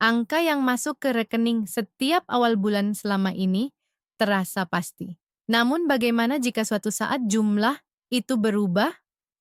Angka yang masuk ke rekening setiap awal bulan selama ini terasa pasti. Namun bagaimana jika suatu saat jumlah itu berubah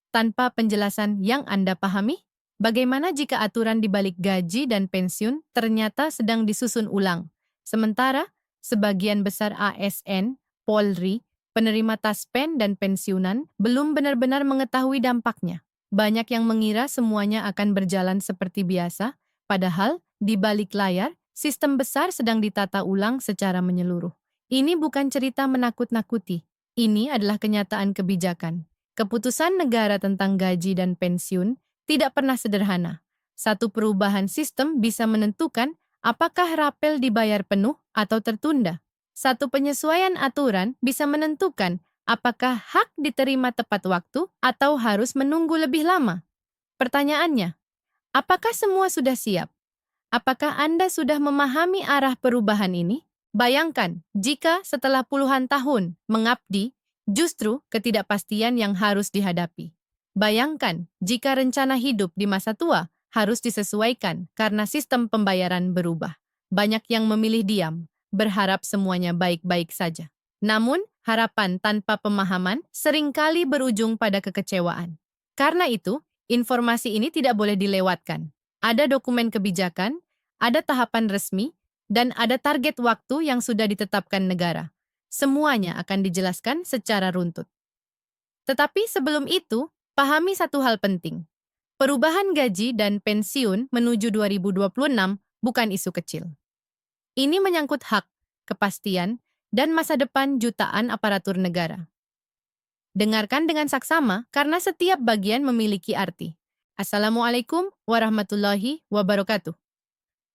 tanpa penjelasan yang Anda pahami? Bagaimana jika aturan di balik gaji dan pensiun ternyata sedang disusun ulang? Sementara sebagian besar ASN, Polri, penerima taspen dan pensiunan belum benar-benar mengetahui dampaknya. Banyak yang mengira semuanya akan berjalan seperti biasa, padahal di balik layar, sistem besar sedang ditata ulang secara menyeluruh. Ini bukan cerita menakut-nakuti. Ini adalah kenyataan kebijakan. Keputusan negara tentang gaji dan pensiun tidak pernah sederhana. Satu perubahan sistem bisa menentukan apakah rapel dibayar penuh atau tertunda. Satu penyesuaian aturan bisa menentukan apakah hak diterima tepat waktu atau harus menunggu lebih lama. Pertanyaannya, apakah semua sudah siap? Apakah Anda sudah memahami arah perubahan ini? Bayangkan, jika setelah puluhan tahun mengabdi, justru ketidakpastian yang harus dihadapi. Bayangkan, jika rencana hidup di masa tua harus disesuaikan karena sistem pembayaran berubah. Banyak yang memilih diam, berharap semuanya baik-baik saja. Namun, harapan tanpa pemahaman seringkali berujung pada kekecewaan. Karena itu, informasi ini tidak boleh dilewatkan. Ada dokumen kebijakan, ada tahapan resmi, dan ada target waktu yang sudah ditetapkan negara. Semuanya akan dijelaskan secara runtut. Tetapi sebelum itu, pahami satu hal penting. Perubahan gaji dan pensiun menuju 2026 bukan isu kecil. Ini menyangkut hak, kepastian, dan masa depan jutaan aparatur negara. Dengarkan dengan saksama karena setiap bagian memiliki arti. Assalamualaikum warahmatullahi wabarakatuh.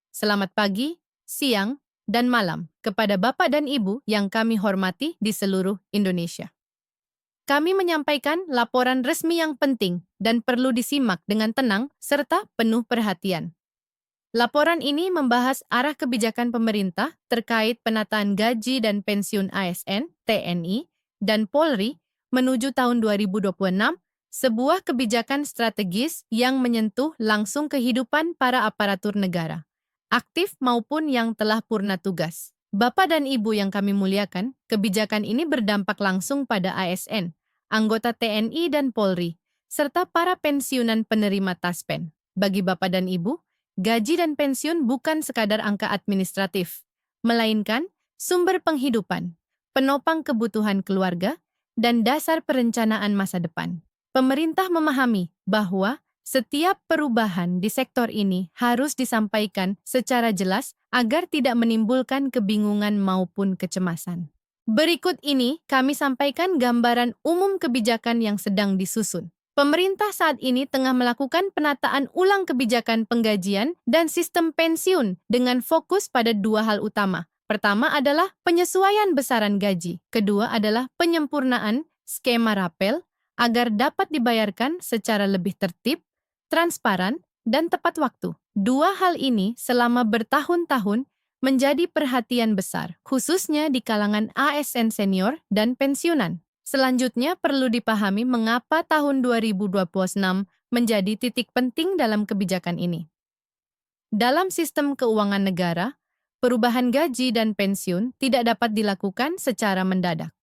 Selamat pagi, siang, dan malam kepada Bapak dan Ibu yang kami hormati di seluruh Indonesia. Kami menyampaikan laporan resmi yang penting dan perlu disimak dengan tenang serta penuh perhatian. Laporan ini membahas arah kebijakan pemerintah terkait penataan gaji dan pensiun ASN, TNI, dan Polri menuju tahun 2026, sebuah kebijakan strategis yang menyentuh langsung kehidupan para aparatur negara, aktif maupun yang telah purna tugas. Bapak dan Ibu yang kami muliakan, kebijakan ini berdampak langsung pada ASN, anggota TNI dan Polri, serta para pensiunan penerima taspen. Bagi Bapak dan Ibu, gaji dan pensiun bukan sekadar angka administratif, melainkan sumber penghidupan, penopang kebutuhan keluarga, dan dasar perencanaan masa depan. Pemerintah memahami bahwa setiap perubahan di sektor ini harus disampaikan secara jelas agar tidak menimbulkan kebingungan maupun kecemasan. Berikut ini kami sampaikan gambaran umum kebijakan yang sedang disusun. Pemerintah saat ini tengah melakukan penataan ulang kebijakan penggajian dan sistem pensiun dengan fokus pada dua hal utama. Pertama adalah penyesuaian besaran gaji. Kedua adalah penyempurnaan skema rapel agar dapat dibayarkan secara lebih tertib, transparan, dan tepat waktu. Dua hal ini selama bertahun-tahun menjadi perhatian besar, khususnya di kalangan ASN senior dan pensiunan. Selanjutnya perlu dipahami mengapa tahun 2026 menjadi titik penting dalam kebijakan ini. Dalam sistem keuangan negara, perubahan gaji dan pensiun tidak dapat dilakukan secara mendadak.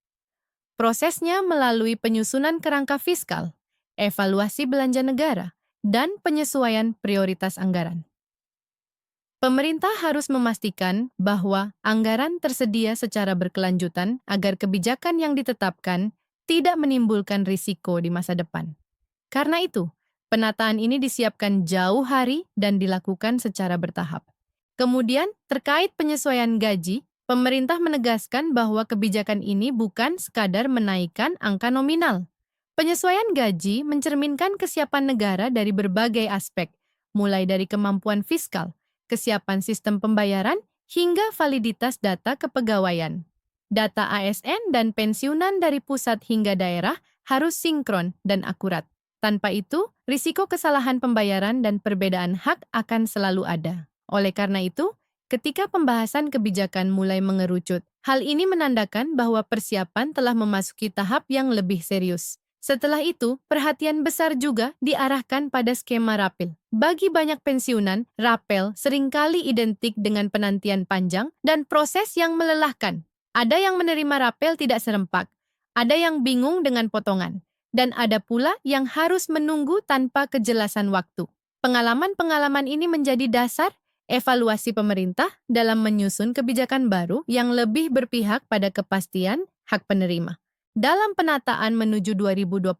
Prosesnya melalui penyusunan kerangka fiskal, evaluasi belanja negara, dan penyesuaian prioritas anggaran. Pemerintah harus memastikan bahwa anggaran tersedia secara berkelanjutan agar kebijakan yang ditetapkan tidak menimbulkan risiko di masa depan. Karena itu, penataan ini disiapkan jauh hari dan dilakukan secara bertahap. Kemudian, terkait penyesuaian gaji, pemerintah menegaskan bahwa kebijakan ini bukan sekadar menaikkan angka nominal. Penyesuaian gaji mencerminkan kesiapan negara dari berbagai aspek, mulai dari kemampuan fiskal, kesiapan sistem pembayaran, hingga validitas data kepegawaian. Data ASN dan pensiunan dari pusat hingga daerah harus sinkron dan akurat. Tanpa itu, risiko kesalahan pembayaran dan perbedaan hak akan selalu ada. Oleh karena itu, ketika pembahasan kebijakan mulai mengerucut, hal ini menandakan bahwa persiapan telah memasuki tahap yang lebih serius. Setelah itu, perhatian besar juga diarahkan pada skema rapel. Bagi banyak pensiunan, rapel seringkali identik dengan penantian panjang dan proses yang melelahkan. Ada yang menerima rapel tidak serempak, ada yang bingung dengan potongan, dan ada pula yang harus menunggu tanpa kejelasan waktu. Pengalaman-pengalaman ini menjadi dasar evaluasi pemerintah dalam menyusun kebijakan baru yang lebih berpihak pada kepastian hak penerima. Dalam penataan menuju 2026,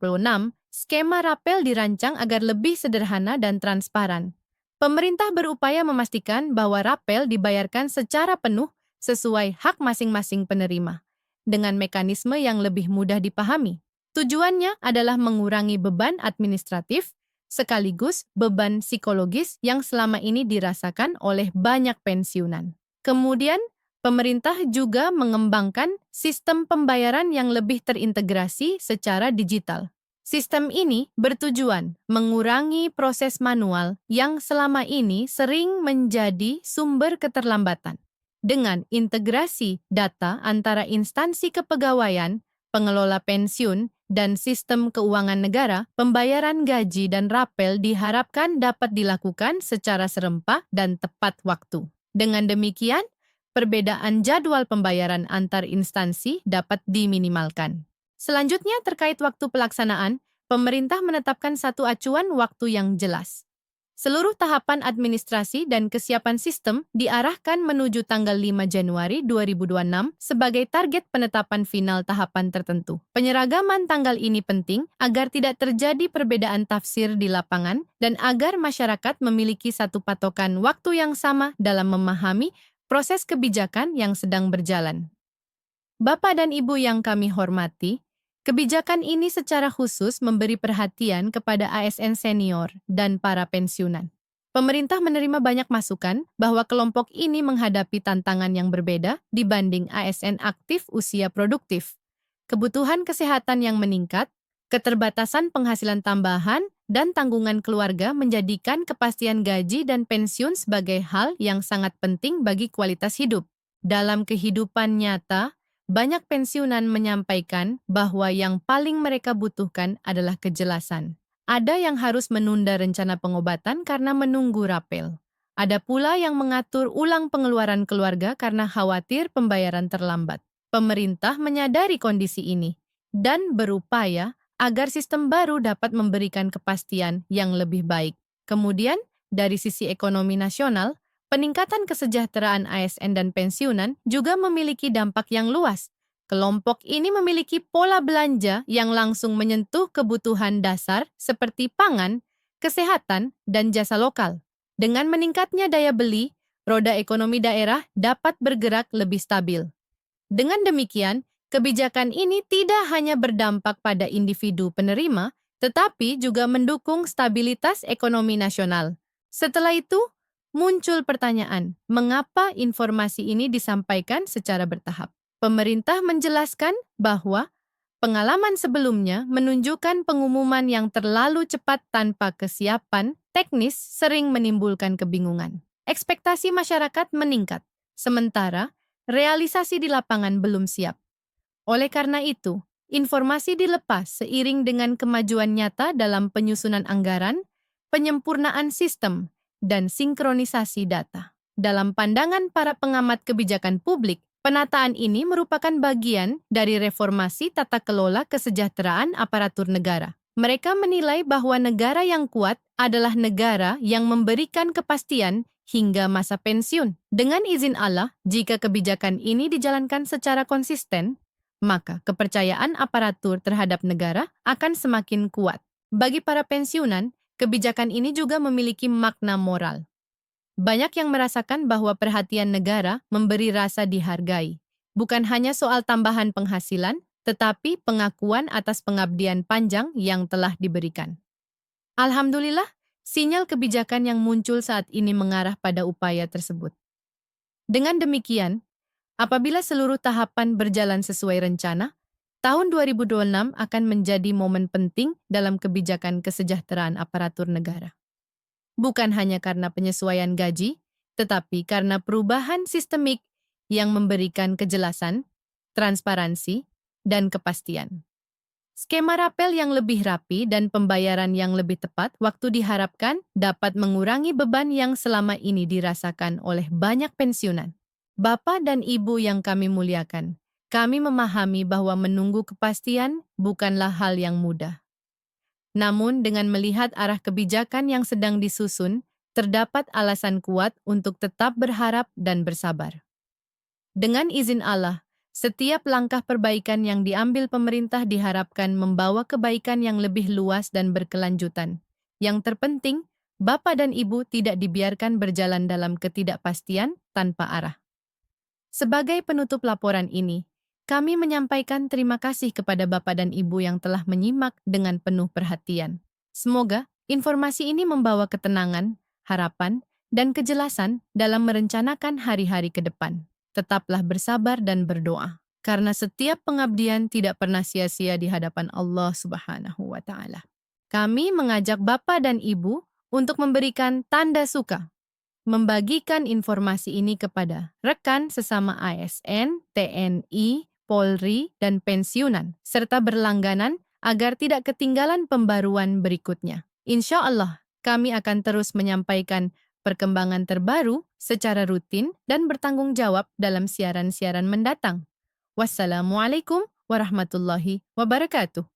skema rapel dirancang agar lebih sederhana dan transparan. Pemerintah berupaya memastikan bahwa rapel dibayarkan secara penuh sesuai hak masing-masing penerima, dengan mekanisme yang lebih mudah dipahami. Tujuannya adalah mengurangi beban administratif, sekaligus beban psikologis yang selama ini dirasakan oleh banyak pensiunan. Kemudian, pemerintah juga mengembangkan sistem pembayaran yang lebih terintegrasi secara digital. Sistem ini bertujuan mengurangi proses manual yang selama ini sering menjadi sumber keterlambatan. Dengan integrasi data antara instansi kepegawaian, pengelola pensiun, dan sistem keuangan negara, pembayaran gaji dan rapel diharapkan dapat dilakukan secara serempak dan tepat waktu. Dengan demikian, perbedaan jadwal pembayaran antar instansi dapat diminimalkan. Selanjutnya, terkait waktu pelaksanaan, pemerintah menetapkan satu acuan waktu yang jelas. Seluruh tahapan administrasi dan kesiapan sistem diarahkan menuju tanggal 5 Januari 2026 sebagai target penetapan final tahapan tertentu. Penyeragaman tanggal ini penting agar tidak terjadi perbedaan tafsir di lapangan dan agar masyarakat memiliki satu patokan waktu yang sama dalam memahami proses kebijakan yang sedang berjalan. Bapak dan Ibu yang kami hormati, kebijakan ini secara khusus memberi perhatian kepada ASN senior dan para pensiunan. Pemerintah menerima banyak masukan bahwa kelompok ini menghadapi tantangan yang berbeda dibanding ASN aktif usia produktif. Kebutuhan kesehatan yang meningkat, keterbatasan penghasilan tambahan, dan tanggungan keluarga menjadikan kepastian gaji dan pensiun sebagai hal yang sangat penting bagi kualitas hidup. Dalam kehidupan nyata, banyak pensiunan menyampaikan bahwa yang paling mereka butuhkan adalah kejelasan. Ada yang harus menunda rencana pengobatan karena menunggu rapel. Ada pula yang mengatur ulang pengeluaran keluarga karena khawatir pembayaran terlambat. Pemerintah menyadari kondisi ini dan berupaya agar sistem baru dapat memberikan kepastian yang lebih baik. Kemudian, dari sisi ekonomi nasional, peningkatan kesejahteraan ASN dan pensiunan juga memiliki dampak yang luas. Kelompok ini memiliki pola belanja yang langsung menyentuh kebutuhan dasar seperti pangan, kesehatan, dan jasa lokal. Dengan meningkatnya daya beli, roda ekonomi daerah dapat bergerak lebih stabil. Dengan demikian, kebijakan ini tidak hanya berdampak pada individu penerima, tetapi juga mendukung stabilitas ekonomi nasional. Setelah itu, muncul pertanyaan, mengapa informasi ini disampaikan secara bertahap? Pemerintah menjelaskan bahwa pengalaman sebelumnya menunjukkan pengumuman yang terlalu cepat tanpa kesiapan teknis sering menimbulkan kebingungan. Ekspektasi masyarakat meningkat, sementara realisasi di lapangan belum siap. Oleh karena itu, informasi dilepas seiring dengan kemajuan nyata dalam penyusunan anggaran, penyempurnaan sistem, dan sinkronisasi data. Dalam pandangan para pengamat kebijakan publik, penataan ini merupakan bagian dari reformasi tata kelola kesejahteraan aparatur negara. Mereka menilai bahwa negara yang kuat adalah negara yang memberikan kepastian hingga masa pensiun. Dengan izin Allah, jika kebijakan ini dijalankan secara konsisten, maka kepercayaan aparatur terhadap negara akan semakin kuat. Bagi para pensiunan, kebijakan ini juga memiliki makna moral. Banyak yang merasakan bahwa perhatian negara memberi rasa dihargai. Bukan hanya soal tambahan penghasilan, tetapi pengakuan atas pengabdian panjang yang telah diberikan. Alhamdulillah, sinyal kebijakan yang muncul saat ini mengarah pada upaya tersebut. Dengan demikian, apabila seluruh tahapan berjalan sesuai rencana, tahun 2026 akan menjadi momen penting dalam kebijakan kesejahteraan aparatur negara. Bukan hanya karena penyesuaian gaji, tetapi karena perubahan sistemik yang memberikan kejelasan, transparansi, dan kepastian. Skema rapel yang lebih rapi dan pembayaran yang lebih tepat waktu diharapkan dapat mengurangi beban yang selama ini dirasakan oleh banyak pensiunan. Bapak dan Ibu yang kami muliakan, kami memahami bahwa menunggu kepastian bukanlah hal yang mudah. Namun dengan melihat arah kebijakan yang sedang disusun, terdapat alasan kuat untuk tetap berharap dan bersabar. Dengan izin Allah, setiap langkah perbaikan yang diambil pemerintah diharapkan membawa kebaikan yang lebih luas dan berkelanjutan. Yang terpenting, Bapak dan Ibu tidak dibiarkan berjalan dalam ketidakpastian tanpa arah. Sebagai penutup laporan ini, kami menyampaikan terima kasih kepada Bapak dan Ibu yang telah menyimak dengan penuh perhatian. Semoga informasi ini membawa ketenangan, harapan, dan kejelasan dalam merencanakan hari-hari ke depan. Tetaplah bersabar dan berdoa, karena setiap pengabdian tidak pernah sia-sia di hadapan Allah Subhanahu wa Ta'ala. Kami mengajak Bapak dan Ibu untuk memberikan tanda suka, membagikan informasi ini kepada rekan sesama ASN, TNI, Polri, dan pensiunan, serta berlangganan agar tidak ketinggalan pembaruan berikutnya. Insya Allah, kami akan terus menyampaikan perkembangan terbaru secara rutin dan bertanggung jawab dalam siaran-siaran mendatang. Wassalamualaikum warahmatullahi wabarakatuh.